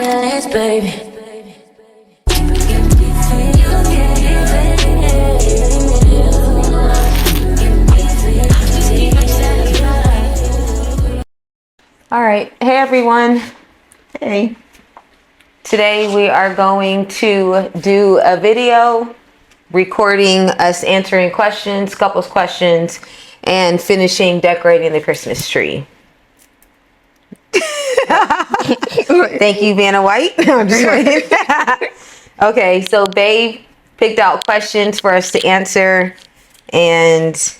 eyes, baby. All right. Hey, everyone. Hey. Today we are going to do a video recording us answering questions, couples questions, and finishing decorating the Christmas tree. Thank you, Vanna White. I'm just waiting. Okay, so Babe picked out questions for us to answer, and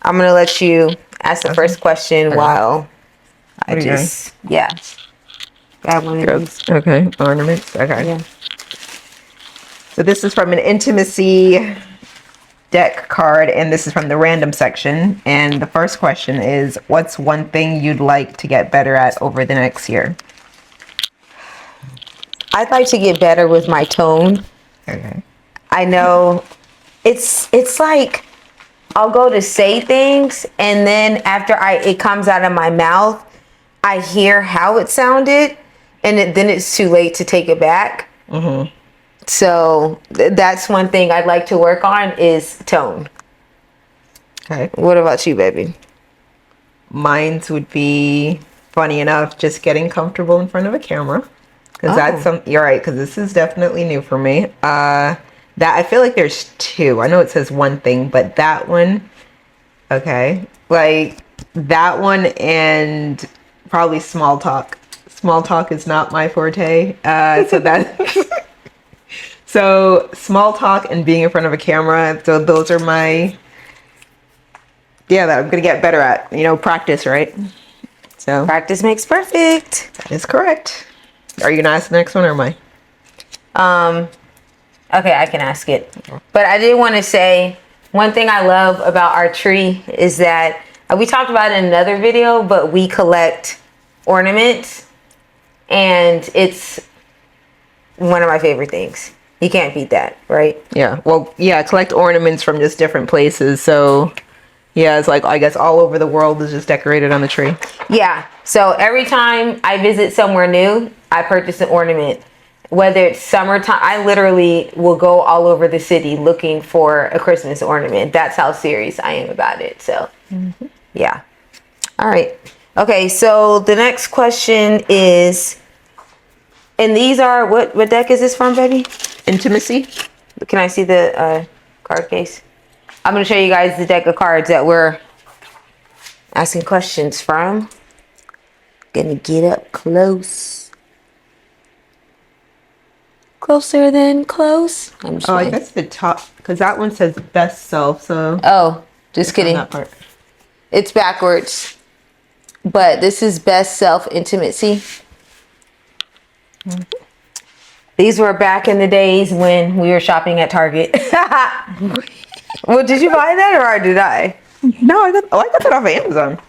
I'm going to let you ask the first question while I just, grab one of these. Okay, ornaments. Okay. Yeah. So this is from an intimacy deck card, and this is from the random section. And the first question is, what's one thing you'd like to get better at over the next year? I'd like to get better with my tone. Okay. I know it's like I'll go to say things, and then after it comes out of my mouth, I hear how it sounded, and then it's too late to take it back. Mm-hmm. So that's one thing I'd like to work on is tone. Okay. What about you, baby? Mine's would be, funny enough, just getting comfortable in front of a camera. Because that's you're right, because this is definitely new for me. That I feel like there's two. I know it says one thing, but that one, okay. Like that one and probably small talk. Small talk is not my forte. So small talk and being in front of a camera. So those are my, that I'm going to get better at, practice, right? So Practice makes perfect. that is correct. Are you going to ask the next one or am I? Okay, I can ask it. But I did want to say one thing I love about our tree is that we talked about it in another video, but we collect ornaments, and it's one of my favorite things. You can't beat that, right? Yeah. Well, collect ornaments from just different places. So it's like, I guess all over the world is just decorated on the tree. Yeah. So every time I visit somewhere new, I purchase an ornament. Whether it's summertime, I literally will go all over the city looking for a Christmas ornament. That's how serious I am about it. So, yeah. All right. Okay, so the next question is, and these are, what deck is this from, baby? Intimacy. Can I see the card case? I'm going to show you guys the deck of cards that we're asking questions from. Gonna get up close. Closer than close. I'm just I guess the top, because that one says best self. So just kidding. that part. It's backwards. But this is best self intimacy. These were back in the days when we were shopping at Target. Well, did you buy that or did I? No, I got that off of Amazon.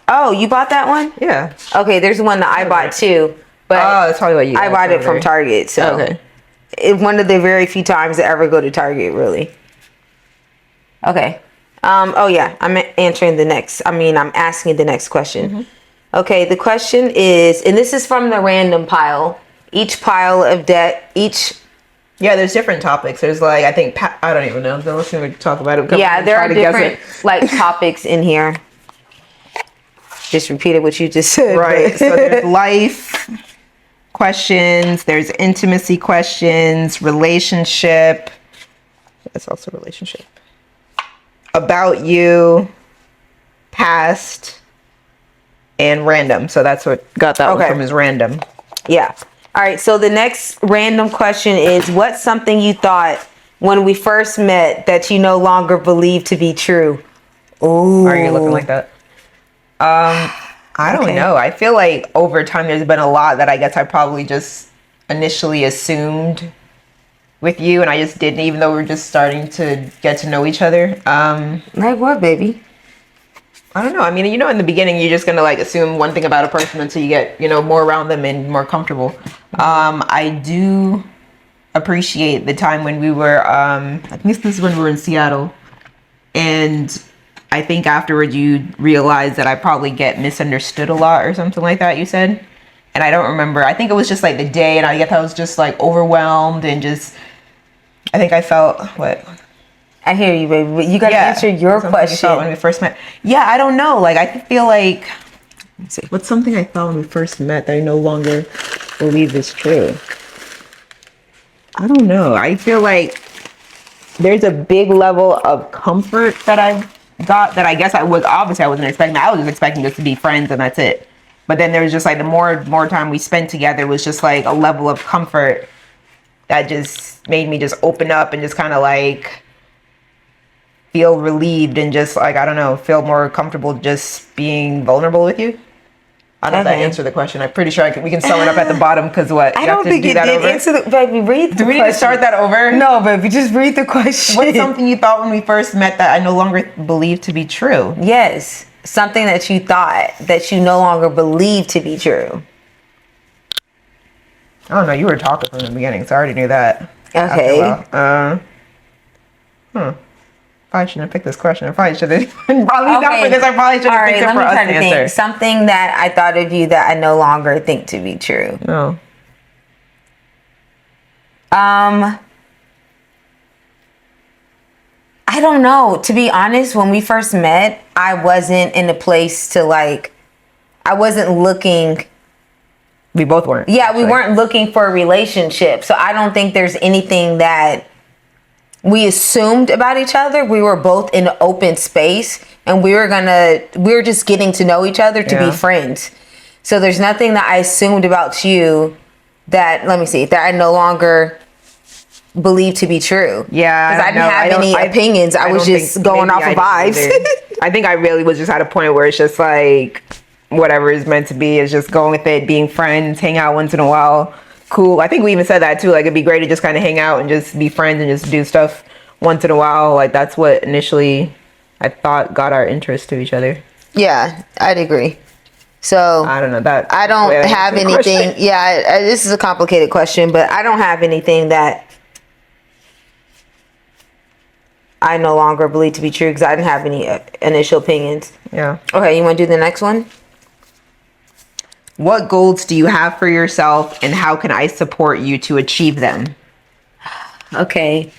Oh, you bought that one? Yeah. Okay, there's one that I bought too. But that's probably what you got. I bought it from Target. So okay. It's one of the very few times I ever go to Target, really. Okay. I'm asking the next question. Mm-hmm. Okay, the question is, and this is from the random pile. Each pile of deck, there's different topics. There's like, I think, I don't even know. The listener would talk about it. There are different topics in here. Just repeated what you just said. Right. So there's life questions. There's intimacy questions. Relationship. That's also relationship. About you. Past. And random. So that's what got that one from is random. Yeah. All right. So the next random question is, what's something you thought when we first met that you no longer believe to be true? Ooh. Are you looking like that? I don't know. I feel like over time there's been a lot that I guess I probably just initially assumed with you, and I just didn't, even though we were just starting to get to know each other. Like what, baby? I don't know. I mean, in the beginning, you're just going to assume one thing about a person until you get, more around them and more comfortable. I do appreciate the time when we were, I think this is when we were in Seattle. And I think afterwards you realized that I probably get misunderstood a lot or something like that, you said. And I don't remember. I think it was just like the day, and I guess I was just like overwhelmed and just. I think I felt what. I hear you, baby. But you got to answer your question. You felt when we first met. Yeah, I don't know. Like I feel like. Let's see. What's something I thought when we first met that I no longer believe is true? I don't know. I feel like there's a big level of comfort that I got that I guess I wasn't expecting. I was just expecting us to be friends and that's it. But then there was just like the more time we spent together was just like a level of comfort that just made me just open up and just kind of like feel relieved and just like, I don't know, feel more comfortable just being vulnerable with you. I don't know if that answered the question. I'm pretty sure we can sum it up at the bottom because what? I don't think it did answer the baby. Read the Do we need to start that over? No, baby, just read the question. What's something you thought when we first met that I no longer believe to be true? Yes. Something that you thought that you no longer believe to be true. I don't know. You were talking from the beginning, so I already knew that. Okay. Probably shouldn't have picked this question. I probably should have. Not for this. I probably should have picked it for us to answer. Something that I thought of you that I no longer think to be true. No. I don't know. To be honest, when we first met, I wasn't in a place to like. I wasn't looking. We both weren't. Yeah, actually. We weren't looking for a relationship. So I don't think there's anything that we assumed about each other. We were both in an open space and we were just getting to know each other to be friends. So there's nothing that I assumed about you that I no longer believe to be true. Yeah. Because I didn't have any opinions. I was just going off of vibes. I think I really was just at a point where it's just like whatever is meant to be is just going with it, being friends, hang out once in a while. Cool. I think we even said that too. Like it'd be great to just kind of hang out and just be friends and just do stuff once in a while. Like that's what initially I thought got our interest to each other. Yeah, I'd agree. So I don't know that. I don't have anything. Yeah, this is a complicated question, but I don't have anything that I no longer believe to be true because I didn't have any initial opinions. Yeah. Okay, you want to do the next one? What goals do you have for yourself and how can I support you to achieve them? Okay.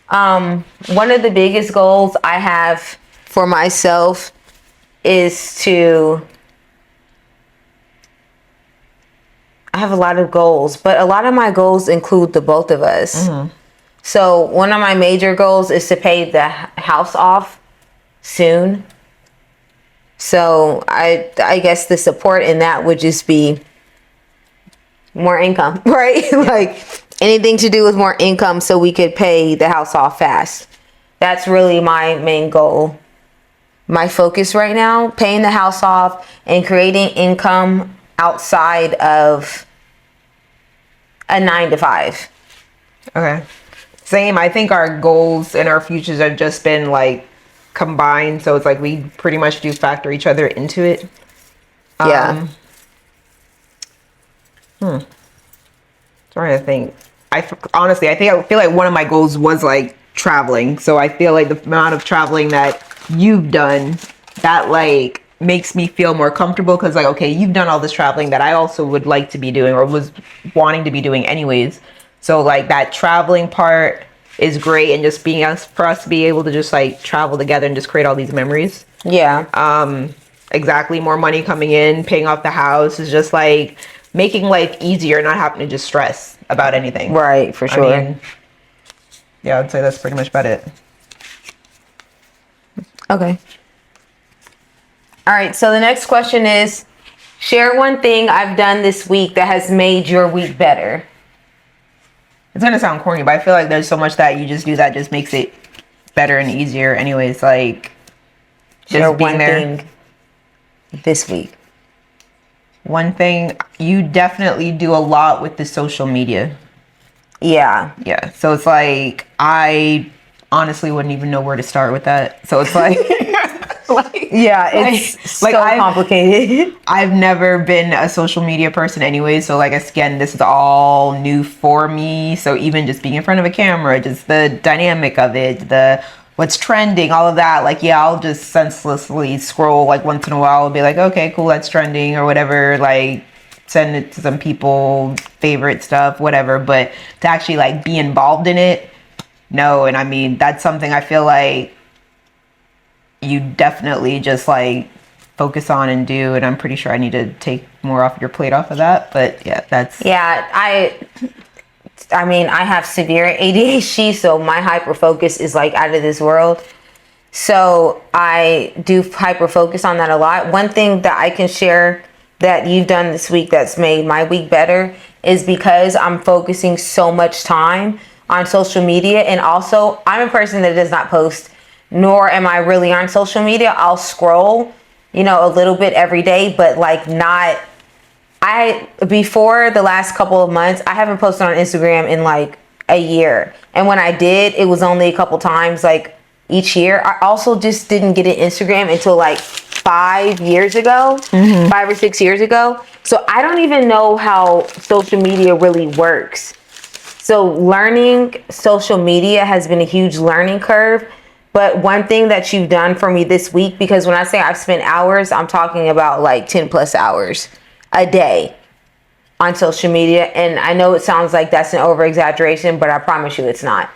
One of the biggest goals I have for myself is I have a lot of goals, but a lot of my goals include the both of us. Mm-hmm. So one of my major goals is to pay the house off soon. So I guess the support in that would just be more income, right? Like anything to do with more income so we could pay the house off fast. That's really my main goal. My focus right now, paying the house off and creating income outside of a 9-to-5. Okay. Same. I think our goals and our futures have just been like combined, so it's like we pretty much do factor each other into it. Yeah. Trying to think. Honestly, I feel like one of my goals was like traveling. So I feel like the amount of traveling that you've done, that like makes me feel more comfortable because like, okay, you've done all this traveling that I also would like to be doing or was wanting to be doing anyways. So like that traveling part is great, and just for us to be able to just like travel together and just create all these memories. Yeah. Exactly. More money coming in, paying off the house is just like making life easier, not having to just stress about anything. Right, for sure. I mean, yeah, I'd say that's pretty much about it. Okay. All right, so the next question is, share one thing I've done this week that has made your week better. It's gonna sound corny, but I feel like there's so much that you just do that just makes it better and easier anyways. Like share one thing this week. One thing, you definitely do a lot with the social media. Yeah. Yeah. So it's like I honestly wouldn't even know where to start with that. So it's like it's so complicated. I've never been a social media person anyway, so like again, this is all new for me. So even just being in front of a camera, just the dynamic of it, the what's trending, all of that, like yeah, I'll just senselessly scroll like once in a while and be like, okay, cool, that's trending or whatever, like send it to some people, favorite stuff, whatever. But to actually like be involved in it, no. And I mean, that's something I feel like you definitely just like focus on and do. And I'm pretty sure I need to take more off your plate off of that. But yeah, that's. Yeah, I mean, I have severe ADHD, so my hyper focus is like out of this world. So I do hyper focus on that a lot. One thing that I can share that you've done this week that's made my week better is because I'm focusing so much time on social media. And also, I'm a person that does not post, nor am I really on social media. I'll scroll, you know, a little bit every day, but like not. Before the last couple of months, I haven't posted on Instagram in like a year. And when I did, it was only a couple times like each year. I also just didn't get an Instagram until like 5 years ago, 5 or 6 years ago. So I don't even know how social media really works. So learning social media has been a huge learning curve. But one thing that you've done for me this week, because when I say I've spent hours, I'm talking about like 10 plus hours a day on social media. And I know it sounds like that's an over exaggeration, but I promise you it's not.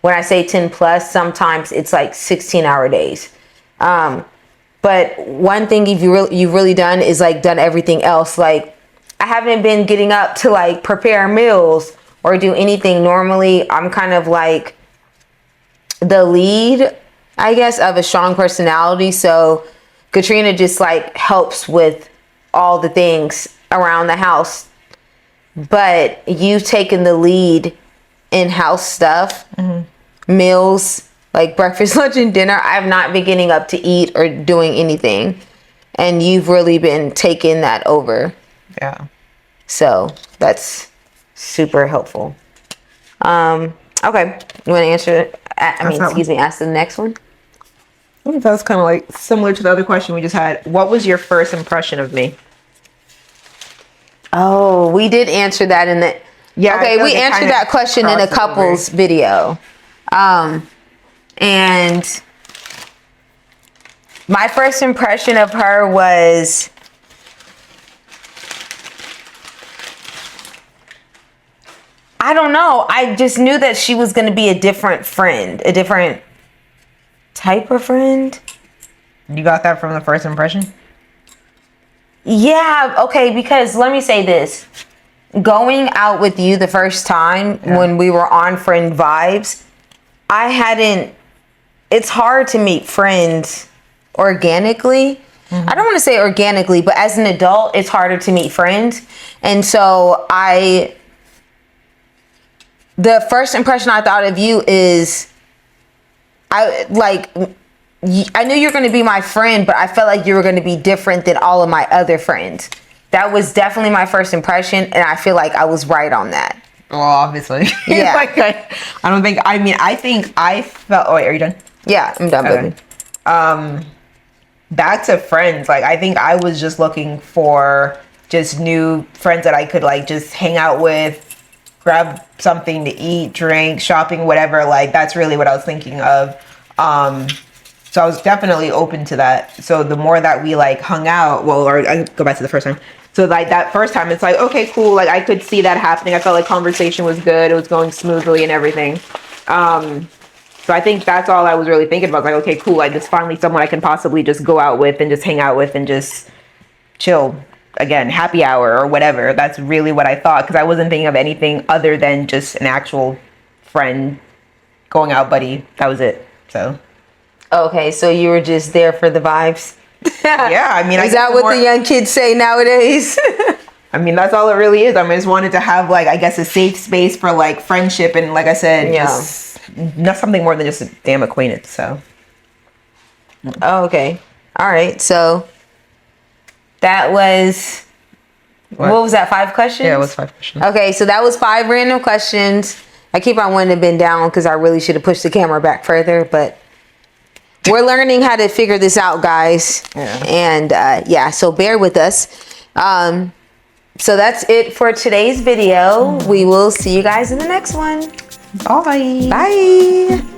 When I say 10 plus, sometimes it's like 16-hour days. But one thing you've really done is like done everything else. Like I haven't been getting up to like prepare meals or do anything. Normally I'm kind of like the lead, I guess, of a strong personality. So Katrina just like helps with all the things around the house, but you've taken the lead in house stuff, meals, like breakfast, lunch, and dinner. I've not been getting up to eat or doing anything, and you've really been taking that over. Yeah. So that's super helpful. Okay, you want to answer? Ask the next one. I think that was kind of like similar to the other question we just had. What was your first impression of me? Oh, we did answer that in the. Yeah. Okay, we answered that question in a couples video. And my first impression of her was, I don't know. I just knew that she was going to be a different friend, a different type of friend. You got that from the first impression? Yeah, okay, because let me say this. Going out with you the first time when we were on friend vibes, it's hard to meet friends organically. I don't want to say organically, but as an adult, it's harder to meet friends. And so the first impression I thought of you is, I knew you were going to be my friend, but I felt like you were going to be different than all of my other friends. That was definitely my first impression, and I feel like I was right on that. Well, obviously. Yeah. I think I felt... Oh, wait, are you done? Yeah, I'm done. Okay. Back to friends. Like, I think I was just looking for just new friends that I could, like, just hang out with, grab something to eat, drink, shopping, whatever. Like, that's really what I was thinking of. So I was definitely open to that. So the more that we like hung out, I go back to the first time. So like that first time, it's like, okay, cool. Like I could see that happening. I felt like conversation was good. It was going smoothly and everything. So I think that's all I was really thinking about. Like, okay, cool. Like just finally someone I can possibly just go out with and just hang out with and just chill. Again, happy hour or whatever. That's really what I thought. Because I wasn't thinking of anything other than just an actual friend, going out buddy. That was it. So. Okay, so you were just there for the vibes. Yeah, I mean, is that what the young kids say nowadays? I mean, that's all it really is. I mean, I just wanted to have like, I guess, a safe space for like friendship and, like I said, just not something more than just a damn acquaintance. So. Oh, okay. All right. So that was. What was that? 5 questions? Yeah, it was 5 questions. Okay, so that was 5 random questions. I keep on wanting to bend down because I really should have pushed the camera back further, but. We're learning how to figure this out, guys. Yeah. And so bear with us. So that's it for today's video. We will see you guys in the next one. Bye. Bye.